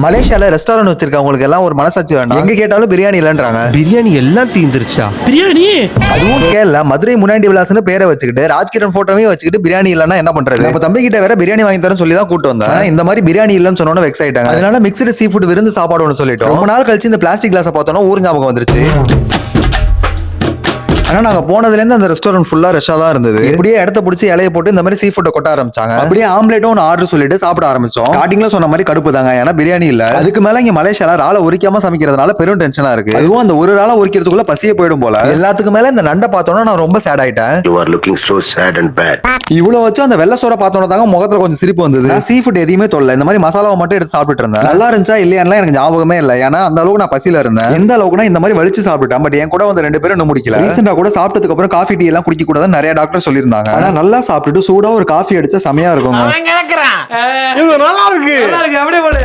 மலேசியால ரெஸ்டாரண்ட் வச்சிருக்கவங்களுக்கு எல்லாம் ஒரு மனசாட்சி வேண்டாம். எங்க கேட்டாலும் பிரியாணி இல்லன்றாங்க. பிரியாணி எல்லாம் தீந்துருச்சா? பிரியாணி அதுவும் கேரள மதுரை முனாண்டி விலாஸ்னு பேரை வச்சுக்கிட்டு ராஜ்கிரண் போட்டோவையும் வச்சுக்கிட்டு பிரியாணி இல்லன்னா என்ன பண்றது? நம்ம தம்பி கிட்ட வேற பிரியாணி வாங்கி தரேன்னு சொல்லி தான் கூட்டு வந்தேன். இந்த மாதிரி பிரியாணி இல்லன்னு சொன்னோட வெக்ஸ் ஆயிட்டாங்க. அதனால மிக்ஸ்டு சீ ஃபுட் விருந்து சாப்பாடு ஒன்று சொல்லிட்டோம். ரொம்ப நாள் கழிச்சு இந்த பிளாஸ்டிக் கிளாஸை பார்த்தோன்னா ஊர் ஞாபகம் வந்துருச்சு. ஆனா நாங்க போனதுல இருந்து அந்த ரெஸ்டாரண்ட் ஃபுல்லா ரஷ்ஷா தான் இருந்தது. இப்படியே இடத்த பிடிச்சி இலைய போட்டு இந்த மாதிரி சீ ஃபுட்டை கொட்ட ஆரம்பிச்சாங்க. அப்படியே ஆம்லேட்டும் ஒன்று ஆர்டர் சொல்லிட்டு சாப்பிட ஆரம்பிச்சோம். ஸ்டார்டிங்ல சொன்ன மாதிரி கடுப்பு தாங்க, ஏன்னா பிரியாணி இல்ல. அதுக்கு மேல இங்க மலேசியால ராலை உரிக்காம சமைக்கிறதுனால பெரும் டென்ஷனா இருக்கு. அதுவும் அந்த ஒரு ராலை உரிக்கிறதுக்குள்ள பசியே போயிடும் போல. எல்லாத்துக்கு மேல இந்த நண்டை பார்த்தோன்னா நான் ரொம்ப சேட் ஆயிட்டேன். You are looking so sad and bad. இவ்வளவு வச்சு அந்த வெள்ளை சோறை பார்த்தோன்னா தாங்க முகத்துல கொஞ்சம் சிரிப்பு வந்தது. நான் சீ ஃபுட் எதையுமே தொல்ல, இந்த மாதிரி மசாலாவை மட்டும் எடுத்து சாப்பிட்டு இருந்தேன். நல்லா இருந்துச்சா இல்லையான்லாம் எனக்கு ஞாபகமே இல்லை, ஏன்னா அந்த அளவுக்கு நான் பசியில இருந்தேன். எந்த அளவுக்குனா இந்த மாதிரி வலிச்சு சாப்பிட்டேன். பட் என் கூட வந்து 2 பேரும் இன்னும் முடிக்கல. ரீசெண்டா கூட சாப்பிட்டதுக்கு அப்புறம் காஃபி டீ எல்லாம் குடிக்க கூடாதுன்னு நிறைய டாக்டர் சொல்லியிருந்தாங்க. ஆனா நல்லா சாப்பிட்டுட்டு சூடா ஒரு காஃபி அடிச்சா செமையா இருக்கும். நல்லா இருக்கு அப்படியே போடு.